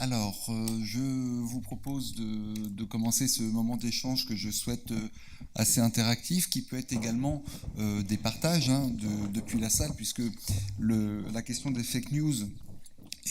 Alors, je vous propose de commencer ce moment d'échange que je souhaite assez interactif, qui peut être également des partages depuis la salle, puisque la question des fake news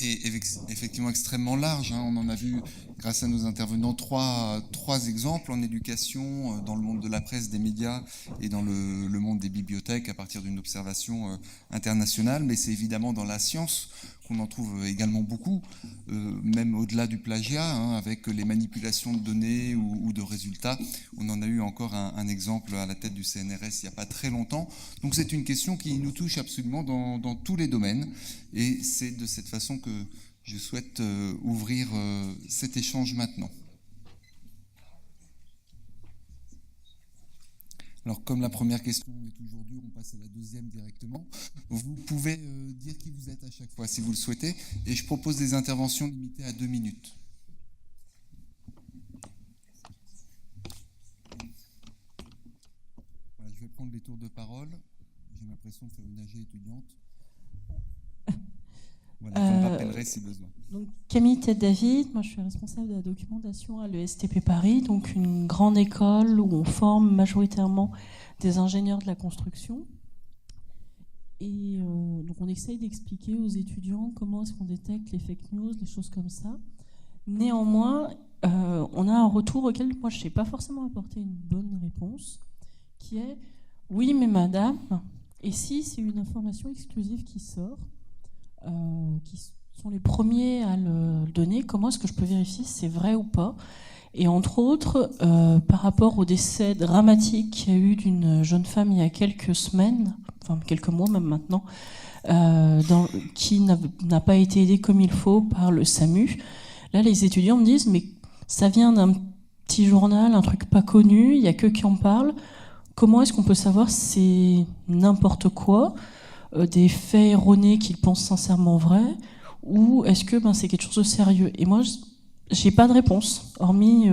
est effectivement extrêmement large. On en a vu, grâce à nos intervenants, trois exemples en éducation, dans le monde de la presse, des médias et dans le monde des bibliothèques à partir d'une observation internationale. Mais c'est évidemment dans la science qu'on en trouve également beaucoup, même au-delà du plagiat, avec les manipulations de données ou de résultats. On en a eu encore un exemple à la tête du CNRS il n'y a pas très longtemps. Donc c'est une question qui nous touche absolument dans tous les domaines. Et c'est de cette façon que je souhaite ouvrir cet échange maintenant. Alors, comme la première question est toujours dure, on passe à la deuxième directement. Vous pouvez dire qui vous êtes à chaque fois, si vous le souhaitez, et je propose des interventions limitées à 2 minutes. Voilà, je vais prendre les tours de parole. J'ai l'impression de faire une AG étudiante. Voilà, vous me rappellerez si besoin. Donc, Camille Tête-David, moi je suis responsable de la documentation à l'ESTP Paris, donc une grande école où on forme majoritairement des ingénieurs de la construction. Et donc on essaye d'expliquer aux étudiants comment est-ce qu'on détecte les fake news, les choses comme ça. Néanmoins, on a un retour auquel moi je ne sais pas forcément apporter une bonne réponse, qui est « Oui, mais madame, et si c'est une information exclusive qui sort, qui sont les premiers à le donner, comment est-ce que je peux vérifier si c'est vrai ou pas ?» Et entre autres, par rapport au décès dramatique qu'il y a eu d'une jeune femme il y a quelques semaines, enfin quelques mois même maintenant, qui n'a pas été aidée comme il faut par le SAMU. Là, les étudiants me disent, mais ça vient d'un petit journal, un truc pas connu, il n'y a que qui en parle. Comment est-ce qu'on peut savoir si c'est n'importe quoi, des faits erronés qu'ils pensent sincèrement vrais, ou est-ce que c'est quelque chose de sérieux? Et moi, j'ai pas de réponse, hormis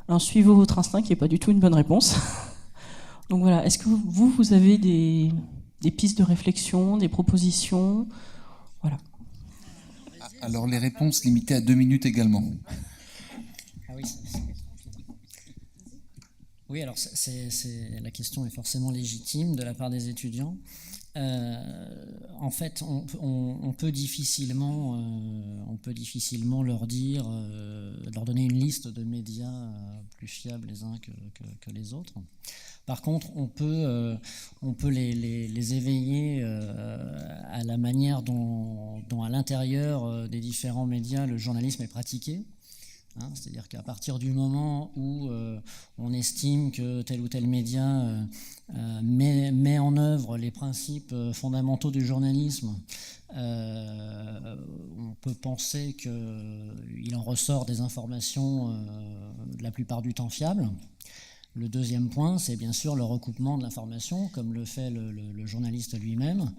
un suivez votre instinct qui n'est pas du tout une bonne réponse. Donc voilà, est-ce que vous avez des pistes de réflexion, des propositions? Voilà. Alors les réponses limitées à 2 minutes également. Ah oui, oui, alors la question est forcément légitime de la part des étudiants. En fait, on peut difficilement leur dire, leur donner une liste de médias plus fiables les uns que les autres. Par contre, on peut les éveiller à la manière dont à l'intérieur des différents médias le journalisme est pratiqué. C'est-à-dire qu'à partir du moment où on estime que tel ou tel média met en œuvre les principes fondamentaux du journalisme, on peut penser qu'il en ressort des informations la plupart du temps fiables. Le deuxième point, c'est bien sûr le recoupement de l'information, comme le fait le journaliste lui-même,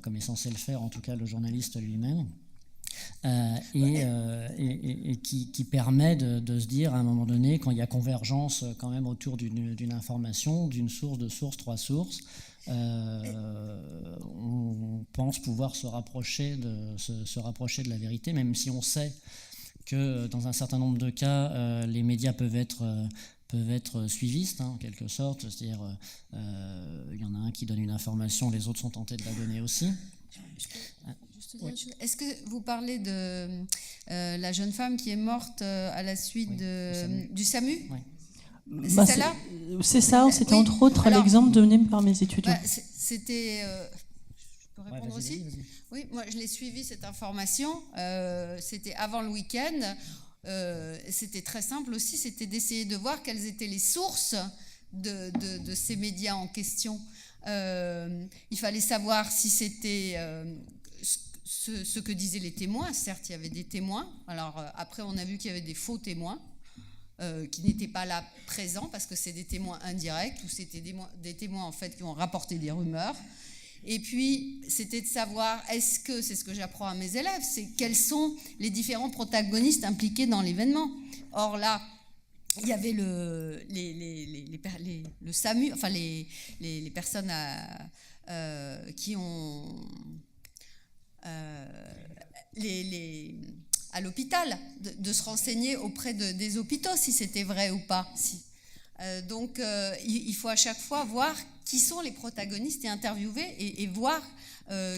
comme est censé le faire en tout cas le journaliste lui-même. Et qui permet de se dire à un moment donné, quand il y a convergence quand même autour d'une information, d'une source, deux sources, trois sources, on pense pouvoir se rapprocher de la vérité, même si on sait que dans un certain nombre de cas, les médias peuvent être suivistes, en quelque sorte, c'est-à-dire il y en a un qui donne une information, les autres sont tentés de la donner aussi. Oui. Est-ce que vous parlez de la jeune femme qui est morte à la suite du SAMU? Oui. C'est celle-là? C'est ça, c'était entre autres l'exemple donné par mes étudiants. C'était... je peux répondre aussi? Vas-y. Oui, moi je l'ai suivi cette information, c'était avant le week-end. C'était très simple aussi, c'était d'essayer de voir quelles étaient les sources de ces médias en question. Il fallait savoir si c'était ce que disaient les témoins. Certes, il y avait des témoins. Alors après, on a vu qu'il y avait des faux témoins qui n'étaient pas là présents parce que c'est des témoins indirects ou c'était des témoins en fait qui ont rapporté des rumeurs. Et puis, c'était de savoir, est-ce que, c'est ce que j'apprends à mes élèves, c'est quels sont les différents protagonistes impliqués dans l'événement. Or là, il y avait le SAMU, enfin les personnes qui ont à l'hôpital, de se renseigner auprès des hôpitaux si c'était vrai ou pas. Donc il faut à chaque fois voir qui sont les protagonistes et interviewer et voir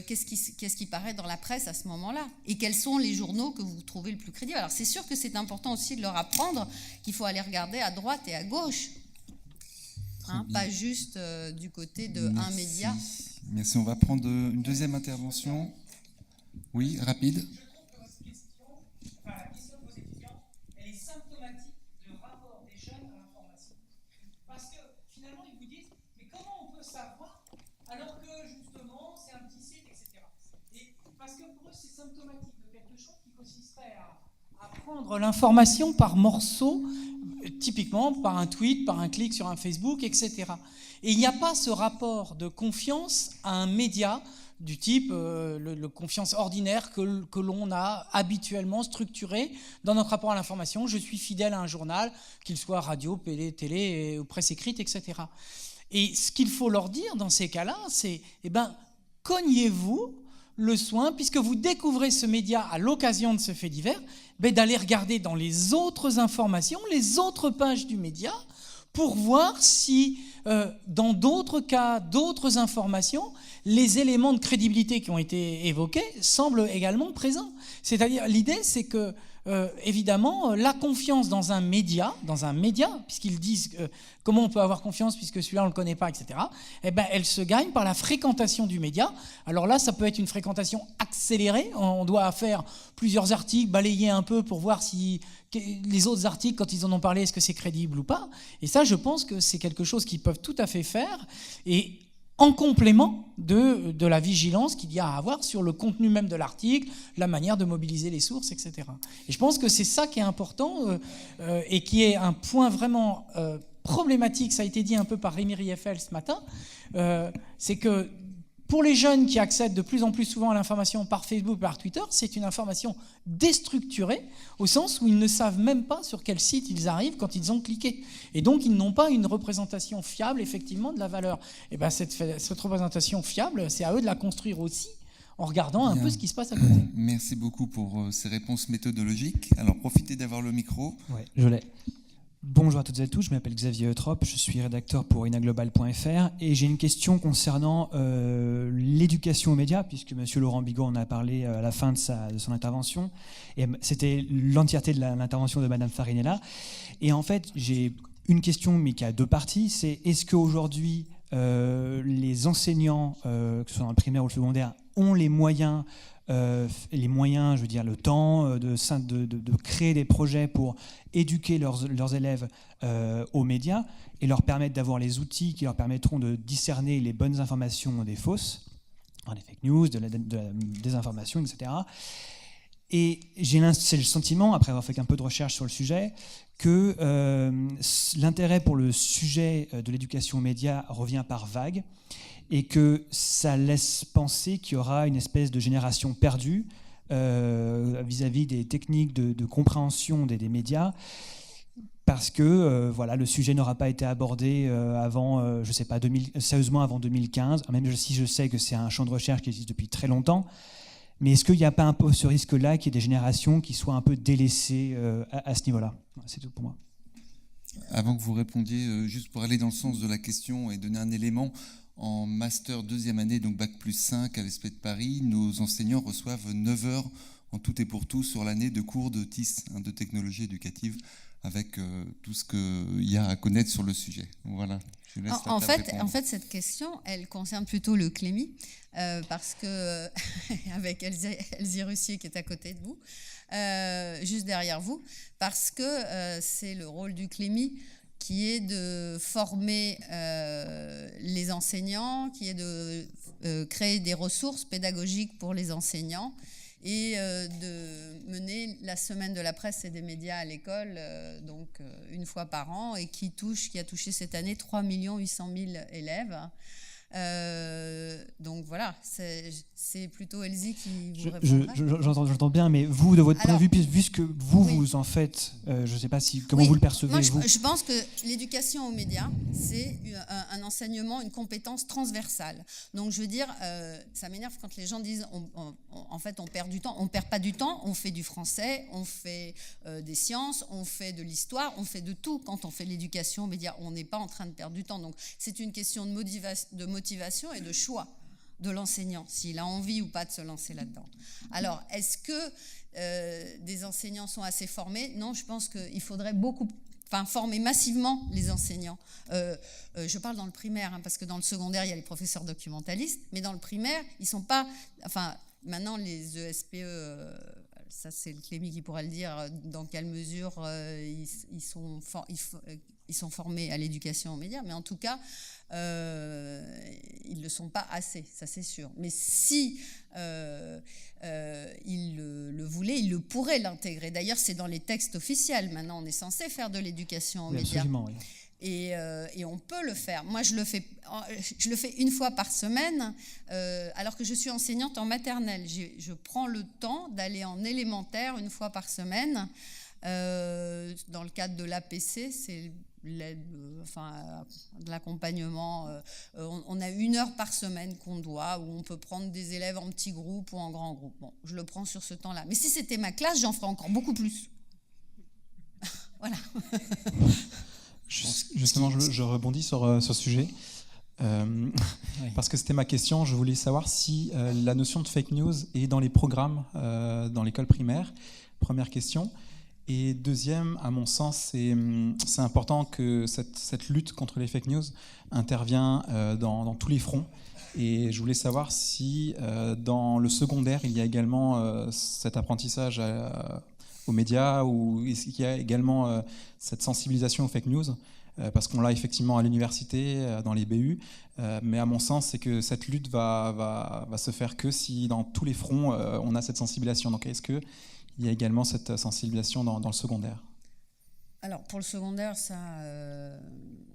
qu'est-ce qui paraît dans la presse à ce moment-là et quels sont les journaux que vous trouvez le plus crédibles. Alors c'est sûr que c'est important aussi de leur apprendre qu'il faut aller regarder à droite et à gauche, pas juste du côté d'un média. Merci, on va prendre une deuxième intervention. Oui, rapide. Alors que justement c'est un petit site, etc. Et parce que pour eux c'est symptomatique de quelque chose qui consisterait à prendre l'information par morceaux, typiquement par un tweet, par un clic sur un Facebook, etc. Et il n'y a pas ce rapport de confiance à un média du type le confiance ordinaire que l'on a habituellement structuré dans notre rapport à l'information. Je suis fidèle à un journal, qu'il soit radio, télé, presse écrite, etc. Et ce qu'il faut leur dire dans ces cas-là, c'est cognez-vous le soin, puisque vous découvrez ce média à l'occasion de ce fait divers, d'aller regarder dans les autres informations, les autres pages du média, pour voir si, dans d'autres cas, d'autres informations, les éléments de crédibilité qui ont été évoqués semblent également présents. C'est-à-dire, l'idée, c'est que évidemment, la confiance dans un média, puisqu'ils disent comment on peut avoir confiance puisque celui-là on ne le connaît pas, etc., elle se gagne par la fréquentation du média. Alors là, ça peut être une fréquentation accélérée. On doit faire plusieurs articles, balayer un peu pour voir si les autres articles, quand ils en ont parlé, est-ce que c'est crédible ou pas. Et ça, je pense que c'est quelque chose qu'ils peuvent tout à fait faire. Et en complément de la vigilance qu'il y a à avoir sur le contenu même de l'article, la manière de mobiliser les sources, etc. Et je pense que c'est ça qui est important et qui est un point vraiment problématique, ça a été dit un peu par Rémi Rieffel ce matin, c'est que pour les jeunes qui accèdent de plus en plus souvent à l'information par Facebook, par Twitter, c'est une information déstructurée, au sens où ils ne savent même pas sur quel site ils arrivent quand ils ont cliqué. Et donc, ils n'ont pas une représentation fiable, effectivement, de la valeur. Et cette représentation fiable, c'est à eux de la construire aussi, en regardant un peu ce qui se passe à côté. Merci beaucoup pour ces réponses méthodologiques. Alors, profitez d'avoir le micro. Oui, je l'ai. Bonjour à toutes et à tous, je m'appelle Xavier Eutrope, je suis rédacteur pour inaglobal.fr et j'ai une question concernant l'éducation aux médias, puisque M. Laurent Bigot en a parlé à la fin de son intervention, et c'était l'entièreté de l'intervention de Mme Farinella. Et en fait, j'ai une question, mais qui a deux parties, c'est est-ce qu'aujourd'hui, les enseignants, que ce soit dans le primaire ou le secondaire, ont les moyens, je veux dire le temps, de créer des projets pour éduquer leurs élèves aux médias et leur permettre d'avoir les outils qui leur permettront de discerner les bonnes informations des fausses, des fake news, de la désinformation, etc. Et j'ai le sentiment, après avoir fait un peu de recherche sur le sujet, que l'intérêt pour le sujet de l'éducation aux médias revient par vagues, et que ça laisse penser qu'il y aura une espèce de génération perdue vis-à-vis des techniques de compréhension des médias, parce que le sujet n'aura pas été abordé avant, je ne sais pas, sérieusement avant 2015, même si je sais que c'est un champ de recherche qui existe depuis très longtemps. Mais est-ce qu'il n'y a pas un peu ce risque-là qu'il y ait des générations qui soient un peu délaissées à ce niveau-là ? C'est tout pour moi. Avant que vous répondiez, juste pour aller dans le sens de la question et donner un élément, en master 2e année, donc Bac+5 à l'ESP de Paris, nos enseignants reçoivent 9 heures en tout et pour tout sur l'année de cours de TIS, de technologie éducative, avec tout ce qu'il y a à connaître sur le sujet. Voilà. Je laisse en fait, cette question, elle concerne plutôt le Clémy, parce que, avec Elsie Russier qui est à côté de vous, juste derrière vous, parce que c'est le rôle du Clémy qui est de former les enseignants, qui est de créer des ressources pédagogiques pour les enseignants et de mener la semaine de la presse et des médias à l'école, une fois par an, et qui a touché cette année 3 800 000 élèves. Donc voilà, c'est plutôt Elsie qui vous répondra. J'entends bien, mais vous, de votre point de vue, puisque vous, oui. vous en faites, je ne sais pas comment vous le percevez. Moi, vous. Je pense que l'éducation aux médias, c'est un enseignement, une compétence transversale. Donc je veux dire, ça m'énerve quand les gens disent en fait on perd du temps. On ne perd pas du temps, on fait du français, on fait des sciences, on fait de l'histoire, on fait de tout quand on fait l'éducation aux médias. On n'est pas en train de perdre du temps. Donc c'est une question de motivation et de choix de l'enseignant, s'il a envie ou pas de se lancer là-dedans. Alors, est-ce que des enseignants sont assez formés? Non, je pense qu'il faudrait former massivement les enseignants. Je parle dans le primaire, hein, parce que dans le secondaire, il y a les professeurs documentalistes, mais dans le primaire, ils ne sont pas... Enfin, maintenant, les ESPE... ça, c'est le Clémy qui pourra le dire, dans quelle mesure ils sont formés à l'éducation aux médias, mais en tout cas, ils ne le sont pas assez, ça c'est sûr. Mais si ils le voulaient, ils le pourraient l'intégrer. D'ailleurs, c'est dans les textes officiels. Maintenant, on est censé faire de l'éducation aux médias. Absolument, oui. Et on peut le faire. Moi, je le fais une fois par semaine, alors que je suis enseignante en maternelle. Je prends le temps d'aller en élémentaire une fois par semaine. Dans le cadre de l'APC, c'est l'aide, de l'accompagnement. On a 1 heure par semaine où on peut prendre des élèves en petits groupes ou en grands groupes. Bon, je le prends sur ce temps-là. Mais si c'était ma classe, j'en ferais encore beaucoup plus. Voilà. Justement, je rebondis sur ce sujet. Oui. Parce que c'était ma question. Je voulais savoir si la notion de fake news est dans les programmes dans l'école primaire. Première question. Et deuxième, à mon sens, c'est important que cette lutte contre les fake news intervient dans tous les fronts. Et je voulais savoir si dans le secondaire, il y a également cet apprentissage aux médias, ou est-ce qu'il y a également cette sensibilisation aux fake news, parce qu'on l'a effectivement à l'université, dans les BU, mais à mon sens, c'est que cette lutte va se faire que si dans tous les fronts, on a cette sensibilisation. Donc est-ce qu'il y a également cette sensibilisation dans le secondaire? Alors, pour le secondaire, ça,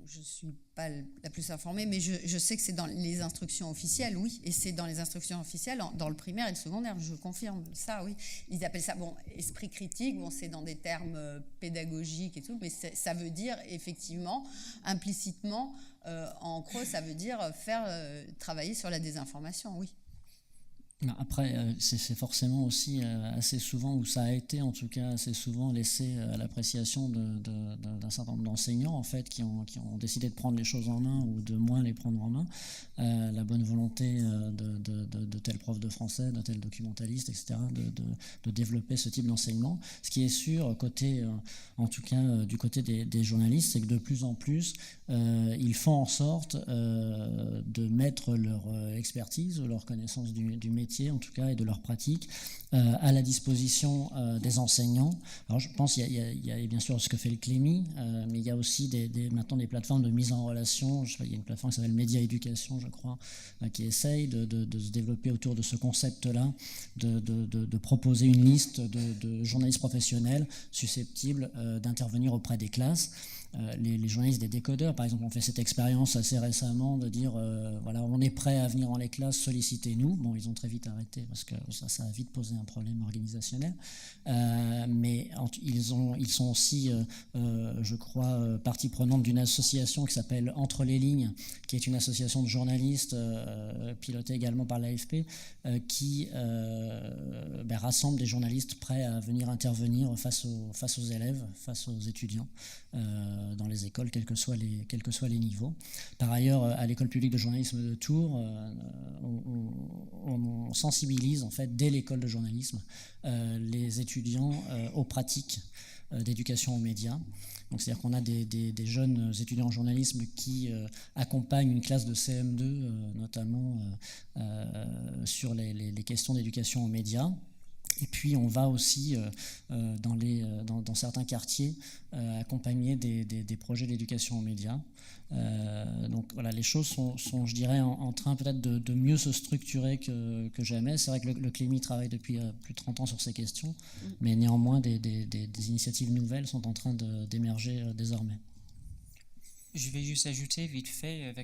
je ne suis pas la plus informée, mais je sais que c'est dans les instructions officielles, oui, et c'est dans les instructions officielles, dans le primaire et le secondaire, je confirme ça, oui. Ils appellent ça, esprit critique, c'est dans des termes pédagogiques et tout, mais ça veut dire, effectivement, implicitement, en creux, ça veut dire faire travailler sur la désinformation, oui. Après, c'est forcément aussi assez souvent, ou ça a été en tout cas assez souvent laissé à l'appréciation d'un certain nombre d'enseignants en fait, qui ont décidé de prendre les choses en main ou de moins les prendre en main. La bonne volonté de tel prof de français, de tel documentaliste, etc., de développer ce type d'enseignement. Ce qui est sûr, en tout cas du côté des journalistes, c'est que de plus en plus, ils font en sorte de mettre leur expertise, leur connaissance du métier, en tout cas, et de leur pratique, à la disposition des enseignants. Alors je pense qu'il y a bien sûr ce que fait le Clémy, mais il y a aussi maintenant des plateformes de mise en relation. Il y a une plateforme qui s'appelle Média Éducation, je crois, qui essaye de se développer autour de ce concept-là, de proposer une liste de journalistes professionnels susceptibles d'intervenir auprès des classes. Les journalistes des décodeurs, par exemple, ont fait cette expérience assez récemment de dire voilà, on est prêt à venir dans les classes, sollicitez-nous. Bon, ils ont très vite arrêté parce que ça a vite posé un problème organisationnel. Mais ils sont aussi, je crois, partie prenante d'une association qui s'appelle Entre les lignes, qui est une association de journalistes pilotée également par l'AFP, qui rassemble des journalistes prêts à venir intervenir face aux élèves, face aux étudiants. Dans les écoles, quels que soient les niveaux. Par ailleurs, à l'école publique de journalisme de Tours, on sensibilise en fait dès l'école de journalisme les étudiants aux pratiques d'éducation aux médias. Donc, c'est-à-dire qu'on a des jeunes étudiants en journalisme qui accompagnent une classe de CM2, notamment sur les questions d'éducation aux médias. Et puis on va aussi dans certains quartiers accompagner des projets d'éducation aux médias. Donc voilà, les choses sont je dirais, en train peut-être de mieux se structurer que jamais. C'est vrai que le Clémy travaille depuis plus de 30 ans sur ces questions, mais néanmoins des initiatives nouvelles sont en train d'émerger désormais. Je vais juste ajouter vite fait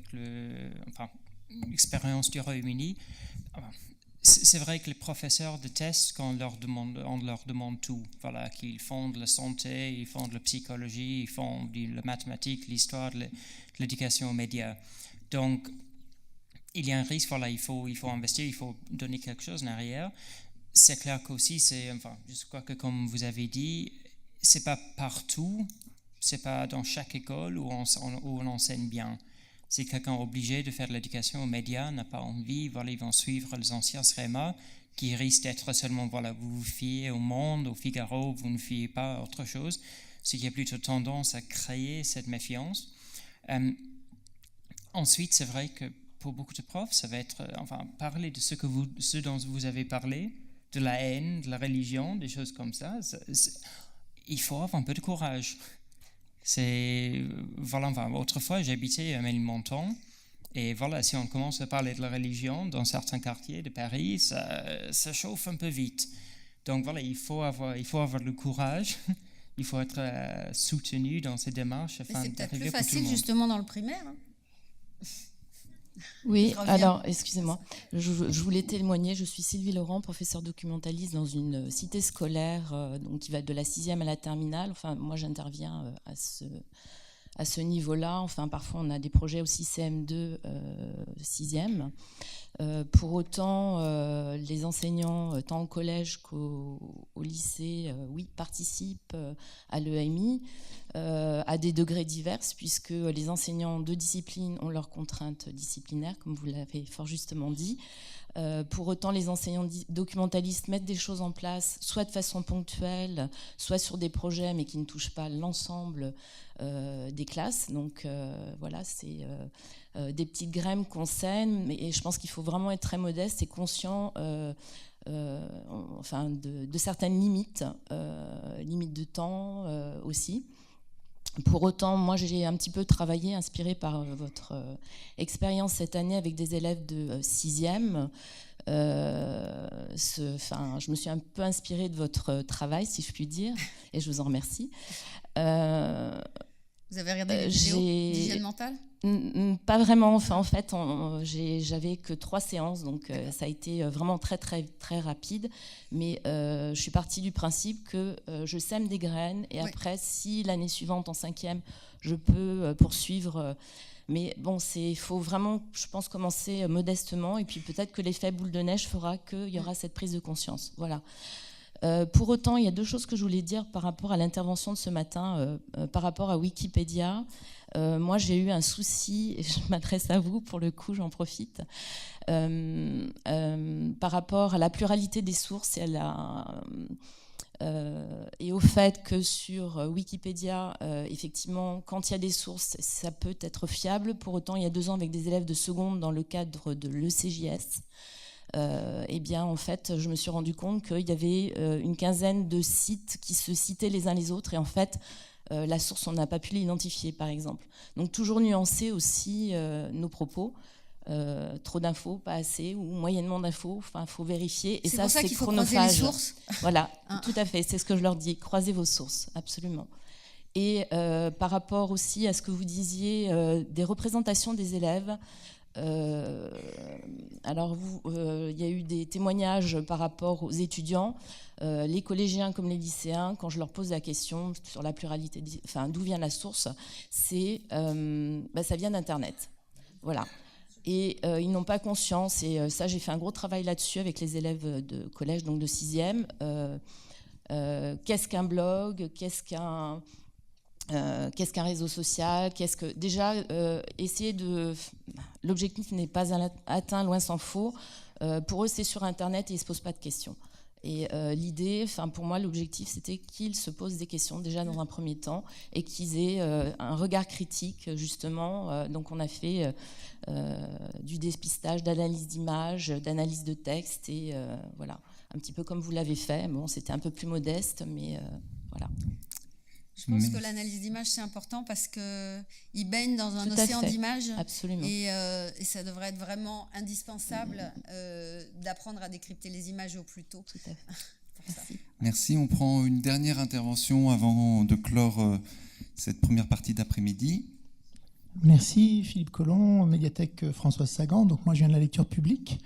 expérience du Royaume-Uni, c'est vrai que les professeurs détestent quand on leur demande tout. Voilà, qu'ils font de la santé, ils font de la psychologie, ils font de la mathématique, l'histoire, de l'éducation aux médias. Donc, il y a un risque, voilà, il faut investir, il faut donner quelque chose en arrière. C'est clair qu'aussi, je crois que comme vous avez dit, c'est pas partout, c'est pas dans chaque école où on enseigne bien. Si quelqu'un est obligé de faire de l'éducation aux médias, n'a pas envie, voilà, ils vont suivre les anciens schémas qui risquent d'être seulement, voilà, vous vous fiez au Monde, au Figaro, vous ne fiez pas à autre chose, ce qui a plutôt tendance à créer cette méfiance. Ensuite, c'est vrai que pour beaucoup de profs, ça va être, parler de ce dont vous avez parlé, de la haine, de la religion, des choses comme ça, il faut avoir un peu de courage. Autrefois, j'habitais à Ménilmontant, et voilà, si on commence à parler de la religion dans certains quartiers de Paris, ça chauffe un peu vite. Donc voilà, il faut avoir le courage, il faut être soutenu dans ces démarches. Mais c'est peut-être plus facile justement dans le primaire. Hein. Oui, alors, excusez-moi, je voulais témoigner, je suis Sylvie Laurent, professeure documentaliste dans une cité scolaire donc qui va de la 6e à la terminale. Enfin, moi j'interviens à ce niveau-là. Enfin, parfois on a des projets aussi CM2, 6e. Pour autant, les enseignants, tant au collège qu'au lycée, oui, participent à l'EAMI à des degrés divers, puisque les enseignants de discipline ont leurs contraintes disciplinaires, comme vous l'avez fort justement dit. Pour autant, les enseignants documentalistes mettent des choses en place, soit de façon ponctuelle, soit sur des projets, mais qui ne touchent pas l'ensemble des classes. Donc voilà, c'est des petites graines qu'on sème, mais je pense qu'il faut vraiment être très modeste et conscient de certaines limites, limites de temps aussi. Pour autant, moi, j'ai un petit peu travaillé, inspirée par votre expérience cette année avec des élèves de 6e. Je me suis un peu inspirée de votre travail, si je puis dire, et je vous en remercie. Vous avez regardé les vidéos d'hygiène mentale ? Pas vraiment. Enfin, en fait, j'avais que 3 séances, donc ça a été vraiment très, très, très rapide. Mais je suis partie du principe que je sème des graines et après, si l'année suivante, en 5e, je peux poursuivre. Mais bon, il faut vraiment, je pense, commencer modestement. Et puis peut-être que l'effet boule de neige fera qu'il y aura cette prise de conscience. Voilà. Pour autant, il y a 2 choses que je voulais dire par rapport à l'intervention de ce matin, par rapport à Wikipédia. Moi, j'ai eu un souci, et je m'adresse à vous, pour le coup, j'en profite, par rapport à la pluralité des sources et au fait que sur Wikipédia, effectivement, quand il y a des sources, ça peut être fiable. Pour autant, il y a 2 ans, avec des élèves de seconde dans le cadre de l'ECJS, eh bien, en fait, je me suis rendu compte qu'il y avait une quinzaine de sites qui se citaient les uns les autres, et en fait, la source, on n'a pas pu l'identifier, par exemple. Donc, toujours nuancer aussi nos propos. Trop d'infos, pas assez, ou moyennement d'infos. Enfin, il faut vérifier. Et c'est pour ça qu'il faut chronophage. croiser les sources. Voilà, tout à fait. C'est ce que je leur dis. Croisez vos sources, absolument. Et par rapport aussi à ce que vous disiez des représentations des élèves. Alors, il y a eu des témoignages par rapport aux étudiants, les collégiens comme les lycéens. Quand je leur pose la question sur la pluralité, d'où vient la source, ça vient d'Internet. Voilà. Et ils n'ont pas conscience, et ça, j'ai fait un gros travail là-dessus avec les élèves de collège, donc de 6e. Qu'est-ce qu'un blog ? Qu'est-ce qu'un réseau social ? Déjà, essayer de... L'objectif n'est pas atteint, loin s'en faut. Pour eux, c'est sur Internet et ils ne se posent pas de questions. Et l'idée, pour moi, l'objectif, c'était qu'ils se posent des questions déjà dans un premier temps et qu'ils aient un regard critique, justement. Donc, on a fait du dépistage, d'analyse d'images, d'analyse de texte, et voilà, un petit peu comme vous l'avez fait. Bon, c'était un peu plus modeste, mais voilà. Je pense que l'analyse d'images, c'est important parce qu'ils baignent dans un océan d'images. Absolument. Et ça devrait être vraiment indispensable d'apprendre à décrypter les images au plus tôt. Tout à fait. Merci. On prend une dernière intervention avant de clore cette première partie d'après-midi. Merci, Philippe Collomb, médiathèque Françoise Sagan. Donc moi, je viens de la lecture publique.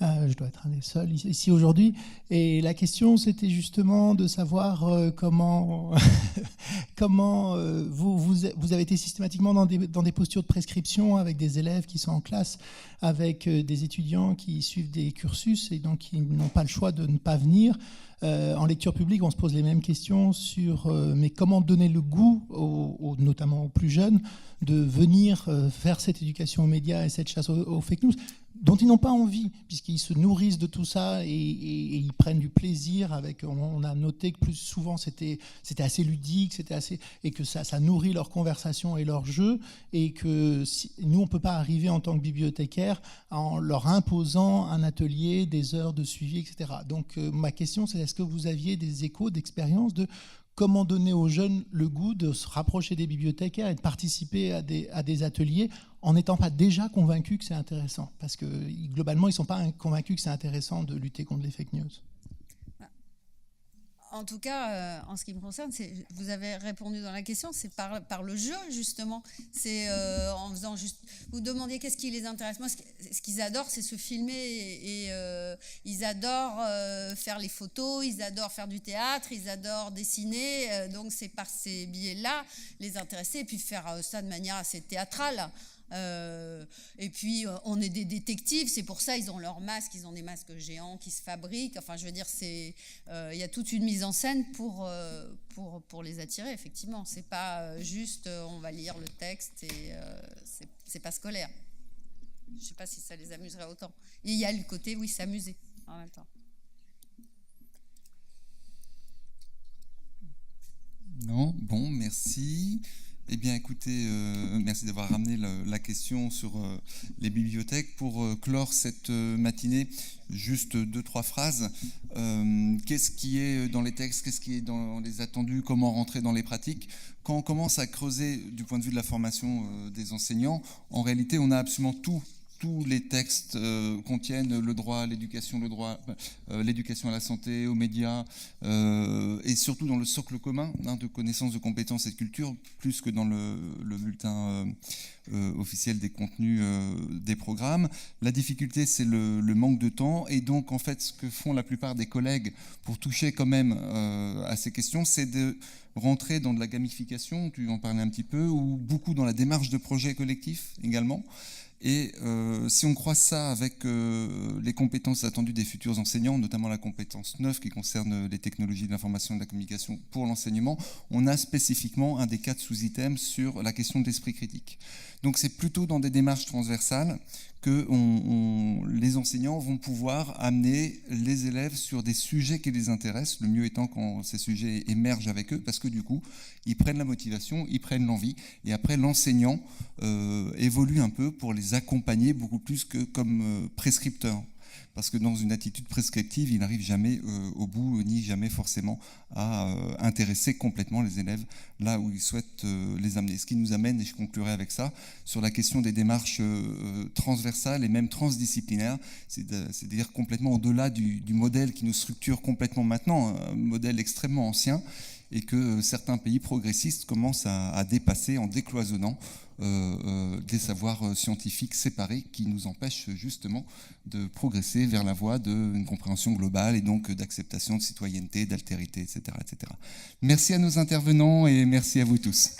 Je dois être un des seuls ici aujourd'hui. Et la question, c'était justement de savoir comment vous avez été systématiquement dans des postures de prescription avec des élèves qui sont en classe, avec des étudiants qui suivent des cursus et donc qui n'ont pas le choix de ne pas venir. En lecture publique, on se pose les mêmes questions sur mais comment donner le goût, notamment aux plus jeunes, de venir faire cette éducation aux médias et cette chasse aux fake news, dont ils n'ont pas envie, puisqu'ils se nourrissent de tout ça et ils prennent du plaisir. On a noté que plus souvent c'était assez ludique, et que ça nourrit leur conversation et leur jeu, et que nous, on ne peut pas arriver en tant que bibliothécaire en leur imposant un atelier, des heures de suivi, etc. Donc ma question, c'est est-ce que vous aviez des échos d'expérience de comment donner aux jeunes le goût de se rapprocher des bibliothécaires et de participer à des ateliers en n'étant pas déjà convaincus que c'est intéressant? Parce que globalement, ils ne sont pas convaincus que c'est intéressant de lutter contre les fake news. En tout cas, en ce qui me concerne, vous avez répondu dans la question, c'est par le jeu, justement. C'est en faisant juste... Vous demandiez qu'est-ce qui les intéresse. Moi, ce qu'ils adorent, c'est se filmer et ils adorent faire les photos, ils adorent faire du théâtre, ils adorent dessiner. Donc, c'est par ces biais-là les intéresser et puis faire ça de manière assez théâtrale. Et puis on est des détectives, c'est pour ça ils ont leurs masques, ils ont des masques géants qui se fabriquent. Enfin, je veux dire, il y a toute une mise en scène pour les attirer. Effectivement, c'est pas juste on va lire le texte et c'est pas scolaire. Je sais pas si ça les amuserait autant. Et il y a le côté s'amuser en même temps. Non, bon, merci. Eh bien, écoutez, merci d'avoir ramené la question sur les bibliothèques. Pour clore cette matinée, juste 2-3 phrases. Qu'est-ce qui est dans les textes? Qu'est-ce qui est dans les attendus? Comment rentrer dans les pratiques? Quand on commence à creuser du point de vue de la formation des enseignants, en réalité, on a absolument tout. Tous les textes contiennent le droit à l'éducation, l'éducation à la santé, aux médias, et surtout dans le socle commun de connaissances, de compétences et de culture, plus que dans le bulletin officiel des contenus des programmes. La difficulté, c'est le manque de temps, et donc en fait, ce que font la plupart des collègues pour toucher quand même à ces questions, c'est de rentrer dans de la gamification, tu en parlais un petit peu, ou beaucoup dans la démarche de projet collectif également. Et si on croise ça avec les compétences attendues des futurs enseignants, notamment la compétence 9 qui concerne les technologies de l'information et de la communication pour l'enseignement, on a spécifiquement un des 4 sous-items sur la question de l'esprit critique. Donc c'est plutôt dans des démarches transversales que les enseignants vont pouvoir amener les élèves sur des sujets qui les intéressent, le mieux étant quand ces sujets émergent avec eux, parce que du coup, ils prennent la motivation, ils prennent l'envie, et après l'enseignant évolue un peu pour les accompagner beaucoup plus que comme prescripteur. Parce que dans une attitude prescriptive, il n'arrive jamais au bout, ni jamais forcément à intéresser complètement les élèves là où il souhaite les amener. Ce qui nous amène, et je conclurai avec ça, sur la question des démarches transversales et même transdisciplinaires, c'est-à-dire complètement au-delà du modèle qui nous structure complètement maintenant, un modèle extrêmement ancien, et que certains pays progressistes commencent à dépasser en décloisonnant des savoirs scientifiques séparés qui nous empêchent justement de progresser vers la voie d'une compréhension globale et donc d'acceptation, de citoyenneté, d'altérité, etc., etc. Merci à nos intervenants et merci à vous tous.